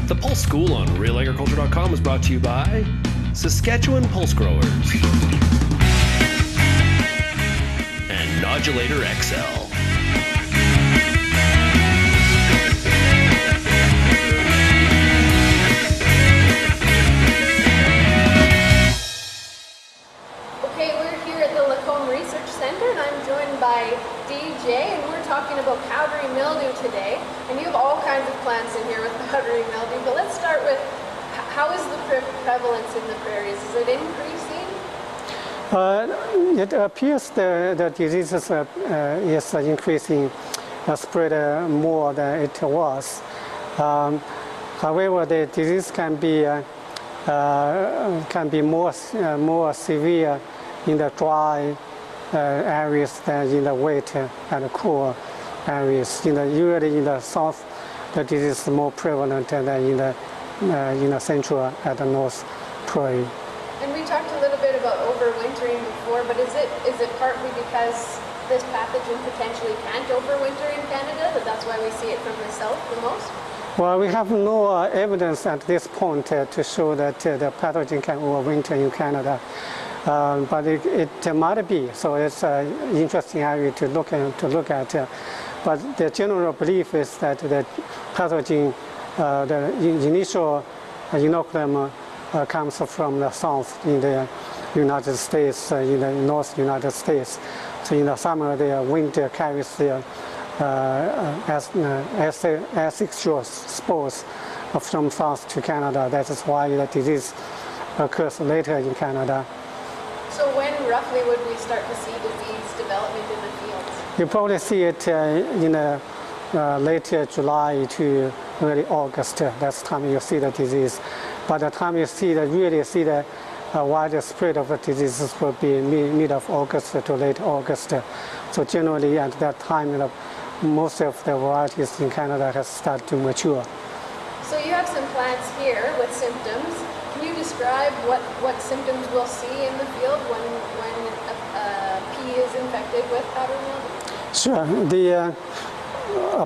The Pulse School on RealAgriculture.com is brought to you by Saskatchewan Pulse Growers and Nodulator XL. By DJ, and we're talking about powdery mildew today, and you have all kinds of plants in here with powdery mildew, but let's start with how is the prevalence in the prairies? Is it increasing? It appears the disease is increasing, spread more than it was. However, the disease can be more severe in the dry areas than in the wet and cool areas. Usually in the south, the disease is more prevalent than in the central and the north prairie. And we talked a little bit about overwintering before, but is it partly because this pathogen potentially can't overwinter in Canada, that's why we see it from the south the most? Well, we have no evidence at this point to show that the pathogen can overwinter in Canada. But it might be, so it's an interesting area to look at. But the general belief is that the pathogen, the initial inoculum comes from the south in the United States, in the North United States. So in the summer, the wind carries the asexual spores from south to Canada. That is why the disease occurs later in Canada. So when roughly would we start to see disease development in the fields? You probably see it in late July to early August. That's the time you see the disease. By the time you really see the widespread of the diseases will be mid of August to late August. So generally at that time, most of the varieties in Canada have started to mature. So you have some plants here with symptoms. Can you describe what symptoms we'll see in the field when a pea is infected with powdery mildew? Sure.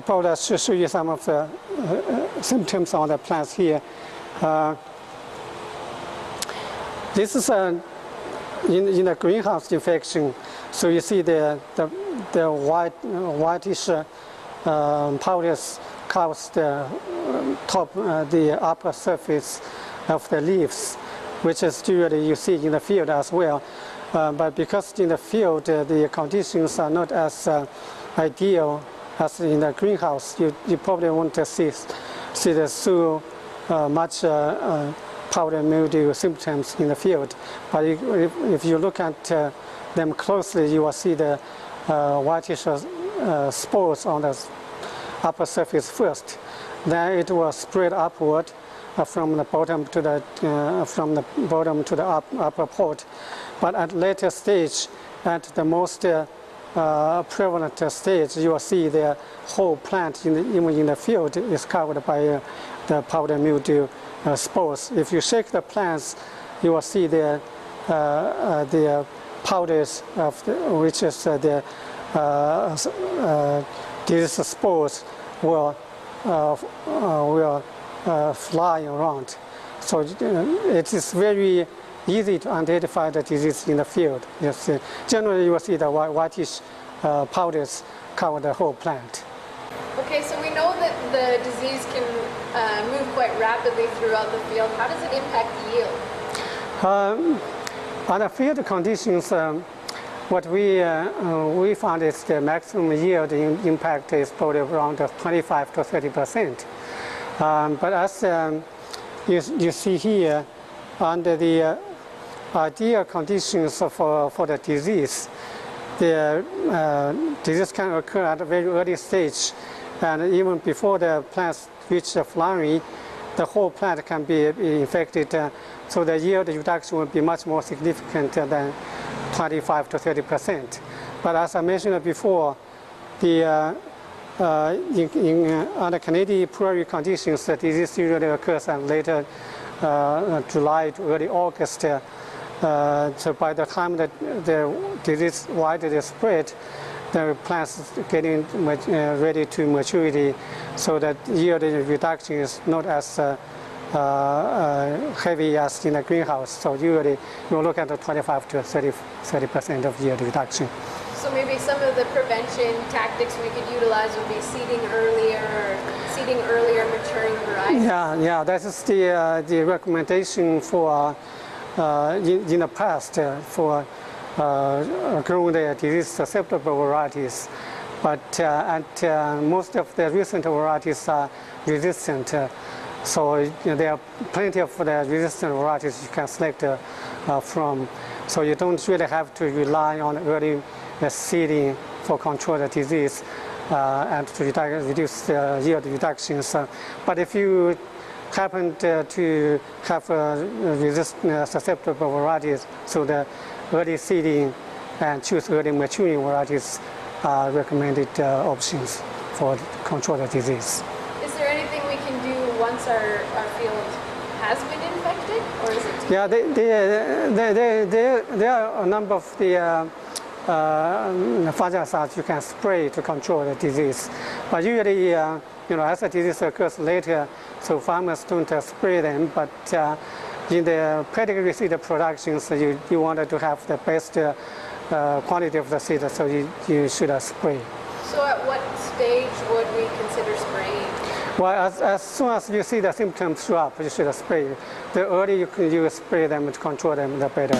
I'll show you some of the symptoms on the plants here. This is in the greenhouse infection. So you see the whitish powders covers the the upper surface of the leaves, which is usually you see in the field as well. But because in the field the conditions are not as ideal as in the greenhouse, you probably won't see the so much powdery mildew symptoms in the field. But if you look at them closely, you will see the whitish spores on the upper surface first. Then it will spread upward from the bottom to the upper part. But at later stage, at the most prevalent stage, you will see the whole plant, even in the field, is covered by the powdery mildew spores. If you shake the plants, you will see the powders which is the these spores will fly around. So it is very easy to identify the disease in the field. Yes, generally you will see the whitish powders cover the whole plant. Okay, so we know that the disease can move quite rapidly throughout the field. How does it impact yield? Under field conditions, what we found is the maximum yield impact is probably around 25 to 30%. But as you see here, under the ideal conditions for the disease, the disease can occur at a very early stage, and even before the plants reach the flowering, the whole plant can be infected. So the yield reduction will be much more significant than 25 to 30%. But as I mentioned before, under Canadian prairie conditions, the disease usually occurs in later July to early August. So by the time that the disease widely spread, the plants getting ready to maturity, so that yield reduction is not as heavy as in a greenhouse. So usually you look at the 25 to 30% of yield reduction. So maybe some of the prevention tactics we could utilize would be seeding earlier maturing varieties. Yeah, that is the recommendation for in the past for growing the disease susceptible varieties. But most of the recent varieties are resistant. So there are plenty of the resistant varieties you can select from. So you don't really have to rely on early seeding for control the disease and to reduce the yield reductions. But if you happen to have susceptible varieties, so the early seeding and choose early maturing varieties are recommended options for control the disease. Is there anything we can do once our field has been infected, or is it? Yeah, there are a number of the fungicides you can spray to control the disease. But usually, as the disease occurs later, so farmers don't spray them. But in the pedigree seed productions, you wanted to have the best quality of the seed, so you should spray. So at what stage would we consider spraying? Well, as soon as you see the symptoms show up, you should spray. The earlier you spray them to control them, the better.